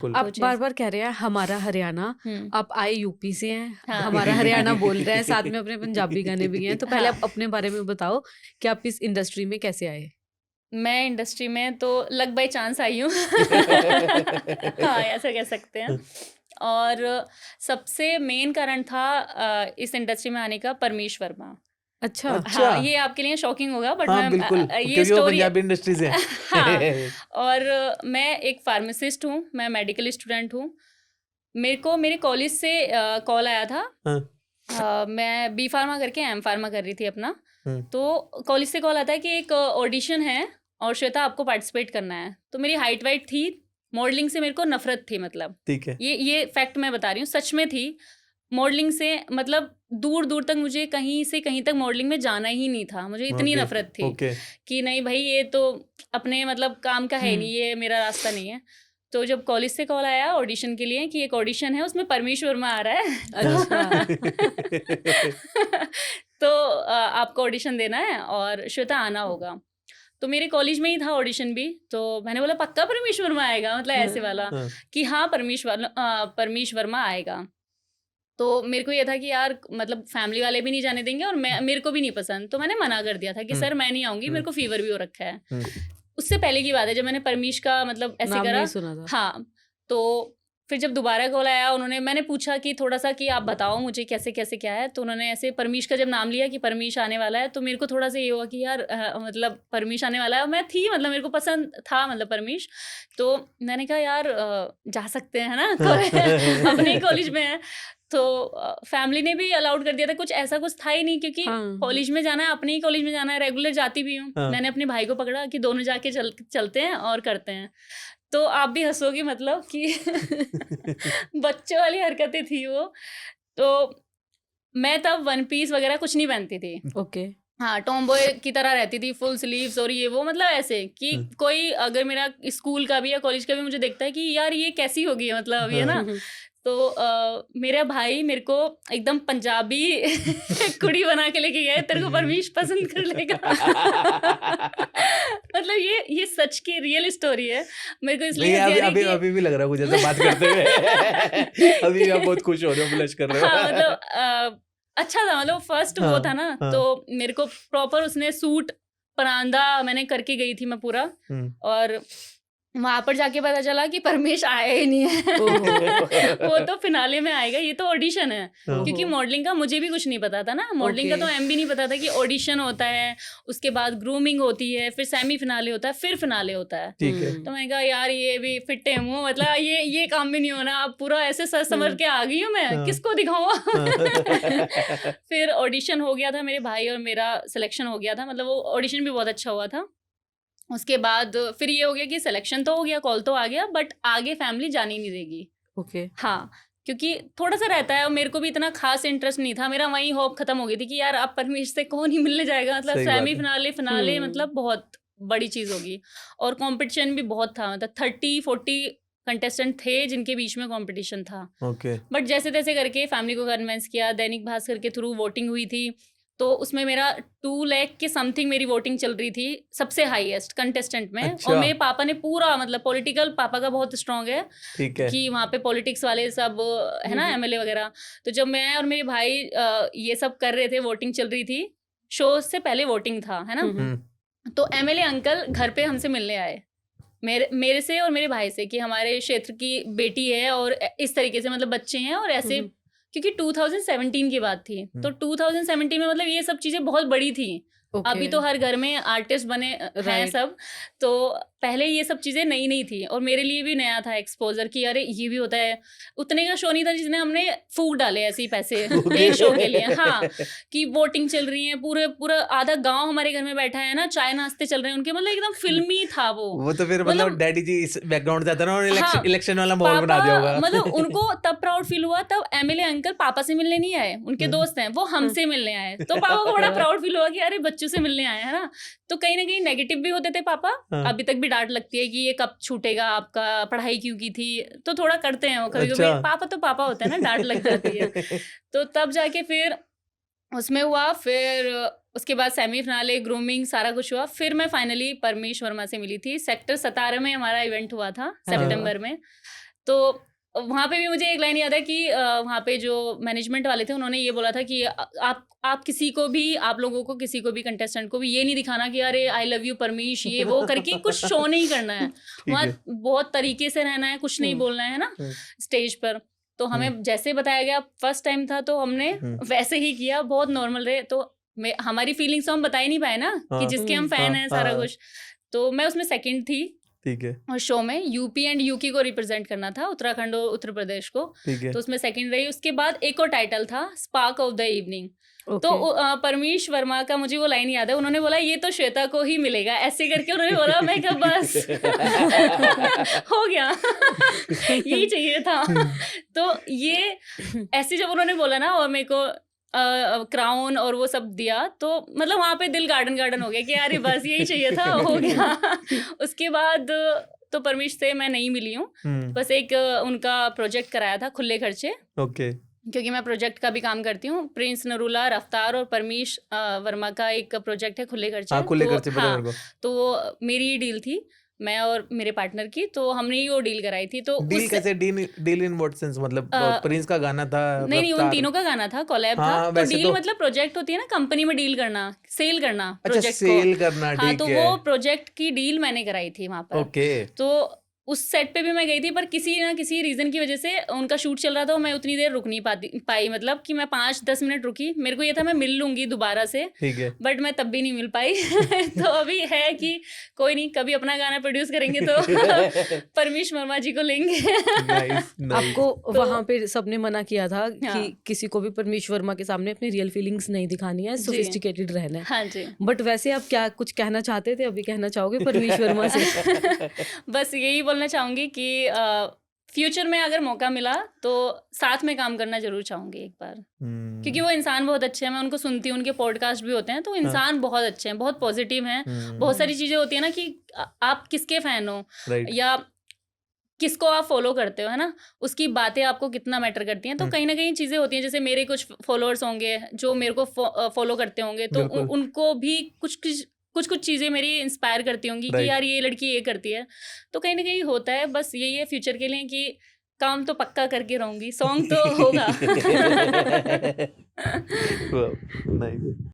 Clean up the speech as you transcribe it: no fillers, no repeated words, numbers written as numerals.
आप वो चीज़। बार बार कह रहे हैं हमारा हरियाणा, हम्म। आप आए यूपी से हैं, हाँ। हमारा हरियाणा बोल रहे हैं, साथ में अपने पंजाबी गाने भी हैं, तो पहले हाँ। आप अपने बारे में बताओ कि आप इस इंडस्ट्री में कैसे आए। मैं इंडस्ट्री में तो लक बाय चांस आई हूँ। हाँ, ऐसा कह सकते हैं। और सबसे मेन कारण था इस इंडस्ट्री में आने का परमीश वर्मा। अच्छा। अच्छा। हाँ, ये आपके लिए शॉकिंग होगा बट हाँ मैं बिल्कुल, ये क्योंकि वो स्टोरी पंजाबी इंडस्ट्री से हाँ। है। और मैं एक फार्मासिस्ट हूँ, मैं मेडिकल स्टूडेंट हूँ। मेरे को मेरे कॉलेज से कॉल आया था। हाँ। मैं बी फार्मा करके एम फार्मा कर रही थी अपना। हम्म, तो कॉलेज से कॉल आता है कि एक ऑडिशन है और श्वेता आपको पार्टिसिपेट करना है। तो मेरी हाइट वाइट थी, मॉडलिंग से मेरे को नफरत थी, मतलब ठीक है। ये फैक्ट मैं बता रही हूँ, सच में थी। मॉडलिंग से मतलब दूर दूर तक मुझे कहीं से कहीं तक मॉडलिंग में जाना ही नहीं था, मुझे इतनी ओके नफरत थी ओके। कि नहीं भाई ये तो अपने मतलब काम का है नहीं, ये मेरा रास्ता नहीं है। तो जब कॉलेज से कॉल आया ऑडिशन के लिए कि एक ऑडिशन है उसमें परमीश वर्मा आ रहा है अच्छा। तो आपको ऑडिशन देना है और श्वेता आना होगा। तो मेरे कॉलेज में ही था ऑडिशन भी, तो मैंने बोला पक्का परमीश वर्मा आएगा, मतलब ऐसे वाला हाँ, कि हाँ परमीश वर्मा आएगा। तो मेरे को ये था कि यार मतलब फैमिली वाले भी नहीं जाने देंगे और मेरे को भी नहीं पसंद, तो मैंने मना कर दिया था कि सर मैं नहीं आऊंगी, मेरे को फीवर भी हो रखा है। उससे पहले की बात है जब मैंने परमीश का मतलब ऐसे नाम करा। नहीं सुना था। हाँ। तो फिर जब दोबारा कॉल आया उन्होंने, मैंने पूछा कि थोड़ा सा कि आप बताओ मुझे कैसे कैसे क्या है, तो उन्होंने ऐसे परमीश का जब नाम लिया कि परमीश आने वाला है, तो मेरे को थोड़ा सा ये हुआ कि यार मतलब परमीश आने वाला है, और मैं थी मतलब मेरे को पसंद था मतलब परमीश। तो मैंने कहा यार जा सकते हैं, है ना, अपने ही कॉलेज में है। तो फैमिली ने भी अलाउड कर दिया था, कुछ ऐसा कुछ था ही नहीं क्योंकि हाँ। कॉलेज में जाना है, अपने ही कॉलेज में जाना है, रेगुलर जाती भी हूँ। हाँ। मैंने अपने भाई को पकड़ा कि दोनों जाके चलते हैं और करते हैं। तो आप भी हंसोगे मतलब कि बच्चों वाली हरकतें थी वो। तो मैं तब वन पीस वगैरह कुछ नहीं पहनती थी। ओके। हाँ, टॉमबॉय की तरह रहती थी, फुल स्लीव्स और ये वो, मतलब ऐसे कि कोई अगर मेरा स्कूल का भी या कॉलेज का भी मुझे देखता है कि यार ये कैसी होगी, मतलब अभी, है ना। तो मेरा भाई मेरे को एकदम पंजाबी कुड़ी बना के लेके गया, तेरे को परमीश पसंद कर लेगा। मतलब ये सच की रियल स्टोरी है। मेरे को इसलिए नहीं, हंसी आ अभी रही अभी है अभी भी लग रहा है कुछ ऐसा बात करते हुए। अभी भी आप बहुत खुश हो रहे हो, ब्लश कर रहे हो। हाँ मतलब अच्छा था, मतलब फर्स्ट वो था ना। हाँ। तो मेरे को प्रॉपर उसने सूट परांदा मैंने करके गई थी मैं पूरा। और वहां पर जाके पता चला कि परमेश आया ही नहीं है। वो तो फिनाले में आएगा, ये तो ऑडिशन है। क्योंकि मॉडलिंग का मुझे भी कुछ नहीं पता था ना, मॉडलिंग का तो एम भी नहीं पता था कि ऑडिशन होता है, उसके बाद ग्रूमिंग होती है, फिर सेमी फिनाले होता है, फिर फिनाले होता है। ठीक है। तो मैंने कहा यार ये भी फिट्टे मुंह, मतलब ये काम भी नहीं होना, अब पूरा ऐसे सर समझ के आ गई हूँ मैं, किसको दिखाऊं। फिर ऑडिशन हो गया था, मेरे भाई और मेरा सिलेक्शन हो गया था, मतलब वो ऑडिशन भी बहुत अच्छा हुआ था। उसके बाद फिर ये हो गया कि सिलेक्शन तो हो गया, कॉल तो आ गया, बट आगे फैमिली जानी नहीं देगी। ओके। हाँ, क्योंकि थोड़ा सा रहता है और मेरे को भी इतना खास इंटरेस्ट नहीं था, मेरा वहीं होप खत्म हो गई थी कि यार अब परमेश से कौन ही मिलने जाएगा, मतलब सही बात सेमी है। फिनाले मतलब बहुत बड़ी चीज होगी। और कंपटीशन भी बहुत था, मतलब 30-40 कंटेस्टेंट थे जिनके बीच में कंपटीशन था। ओके। बट जैसे तैसे करके फैमिली को कन्विंस किया, दैनिक भास्कर के थ्रू वोटिंग हुई थी, तो उसमें मेरा 2 लाख के समथिंग मेरी वोटिंग चल रही थी, सबसे हाईएस्ट कंटेस्टेंट में। और अच्छा। मेरे पापा ने पूरा मतलब पॉलिटिकल, पापा का बहुत स्ट्रांग है ठीक है। कि वहाँ पे पॉलिटिक्स वाले सब है ना, एमएलए वगैरह। तो जब मैं और मेरे भाई ये सब कर रहे थे, वोटिंग चल रही थी, शो से पहले वोटिंग था, है ना। तो एमएलए अंकल घर पे हमसे मिलने आए, मेरे से और मेरे भाई से, कि हमारे क्षेत्र की बेटी है और इस तरीके से मतलब बच्चे हैं और ऐसे। क्योंकि 2017 की बात थी, तो 2017 में मतलब ये सब चीजें बहुत बड़ी थी। अभी तो हर घर में आर्टिस्ट बने हैं सब, तो पहले ये सब चीजें नई नई थी और मेरे लिए भी नया था एक्सपोजर कि अरे ये भी होता है। उतने का शो नहीं था जिसने हमने फूक डाले ऐसे ही पैसे एक शो के लिए। हाँ, कि वोटिंग चल रही है, पूरा आधा गांव हमारे घर में बैठा है ना, चाय नाश्ते चल रहे हैं उनके, मतलब एकदम फिल्मी था वो तो फिर मतलब डैडी जी इस बैकग्राउंड से आता ना, और हाँ, इलेक्शन वाला माहौल बना दिया होगा। मतलब उनको तब प्राउड फील हुआ, तब एमएलए अंकल पापा से मिलने नहीं आए, उनके दोस्त हैं, वो हमसे मिलने आए, तो पापा को बड़ा प्राउड फील हुआ कि अरे बच्चों से मिलने आए, है ना। तो कहीं ना कहीं नेगेटिव भी होते थे पापा। अभी तक भी डांट लगती है कि ये कब छूटेगा आपका, पढ़ाई क्यों की थी, तो थोड़ा करते हैं वो कभी कभी। पापा तो पापा होते हैं ना, डांट लग जाती है। तो तब जाके फिर उसमें हुआ, फिर उसके बाद सेमी फिनाले, ग्रूमिंग, सारा कुछ हुआ। फिर मैं फाइनली परमेश वर्मा से मिली थी, सेक्टर 17 में हमारा इवेंट हुआ था सितंबर में। तो वहाँ पे भी मुझे एक लाइन याद है कि वहाँ पे जो मैनेजमेंट वाले थे उन्होंने ये बोला था कि आप किसी को भी, आप लोगों को किसी को भी कंटेस्टेंट को भी ये नहीं दिखाना कि अरे आई लव यू परमीश ये वो करके कुछ शो नहीं करना है। वहाँ बहुत तरीके से रहना है, कुछ नहीं बोलना है ना स्टेज पर। तो हमें जैसे बताया गया, फर्स्ट टाइम था तो हमने वैसे ही किया, बहुत नॉर्मल रहे। तो हमारी फीलिंग्स तो हम बता ही नहीं पाए ना कि जिसके हम फैन हैं सारा कुछ। तो मैं उसमें सेकंड थी, ठीक है, और शो में यूपी एंड यूके को रिप्रेजेंट करना था, उत्तराखंड और उत्तर प्रदेश को, ठीक है। तो उसमें सेकंड रही। उसके बाद एक और टाइटल था स्पार्क ऑफ द इवनिंग। तो परमीश वर्मा का मुझे वो लाइन याद है, उन्होंने बोला ये तो श्वेता को ही मिलेगा, ऐसे करके उन्होंने बोला। मैं कहा बस हो गया यही चाहिए था। तो ये ऐसे जब उन्होंने बोला ना और मेरे को क्राउन और वो सब दिया, तो मतलब वहाँ पे दिल गार्डन हो गया कि यार बस यही चाहिए था, हो गया। उसके बाद तो परमीश से मैं नहीं मिली हूँ, बस एक उनका प्रोजेक्ट कराया था खुले खर्चे, ओके, क्योंकि मैं प्रोजेक्ट का भी काम करती हूँ। प्रिंस नरूला, रफ्तार और परमीश वर्मा का एक प्रोजेक्ट है खुले खर्चे। खुले खर्चे पता है मेरे को। तो वो मेरी डील थी, मैं और मेरे पार्टनर की, तो हमने ही वो डील कराई थी। तो डील कैसे, डील इन व्हाट सेंस, मतलब प्रिंस का गाना था? नहीं, उन तीनों का गाना था, कोलैब था। तो डील मतलब प्रोजेक्ट होती है ना, कंपनी में डील करना, सेल करना प्रोजेक्ट को। सेल करना, हाँ, तो वो प्रोजेक्ट की डील मैंने कराई थी वहाँ पर। ओके। तो उस सेट पे भी मैं गई थी, पर किसी ना किसी रीजन की वजह से उनका शूट चल रहा था, मैं उतनी देर रुक नहीं पाई, मतलब कि मैं 5-10 मिनट रुकी। मेरे को ये था मैं मिल लूंगी दोबारा से, ठीक है, बट मैं तब भी नहीं मिल पाई। तो अभी है कि कोई नहीं, कभी अपना गाना प्रोड्यूस करेंगे तो परमीश वर्मा जी को लेंगे। आपको तो वहाँ पे सबने मना किया था कि किसी को भी परमीश वर्मा के सामने अपनी रियल फीलिंग्स नहीं दिखानी है, सोफिस्टिकेटेड रहना है। हाँ जी। बट वैसे आप क्या कुछ कहना चाहते थे, अभी कहना चाहोगे परमीश वर्मा से? बस यही बोलना चाहूंगी कि फ्यूचर में अगर मौका मिला तो साथ में काम करना जरूर चाहूंगी एक बार, क्योंकि वो इंसान बहुत अच्छे हैं। मैं उनको सुनती हूँ, उनके पॉडकास्ट भी होते हैं, तो इंसान बहुत अच्छे हैं, बहुत पॉजिटिव हैं। बहुत सारी चीजें होती है ना कि आप किसके फैन हो या किसको आप फॉलो करते हो, है ना, उसकी बातें आपको कितना मैटर करती हैं। तो कहीं ना कहीं चीजें होती हैं, जैसे मेरे कुछ फॉलोअर्स होंगे जो मेरे को फॉलो करते होंगे, तो उनको भी कुछ चीज़ें मेरी इंस्पायर करती होंगी कि यार ये लड़की ये करती है। तो कहीं ना कहीं होता है। बस यही है फ्यूचर के लिए कि काम तो पक्का करके रहूंगी, सॉन्ग तो होगा।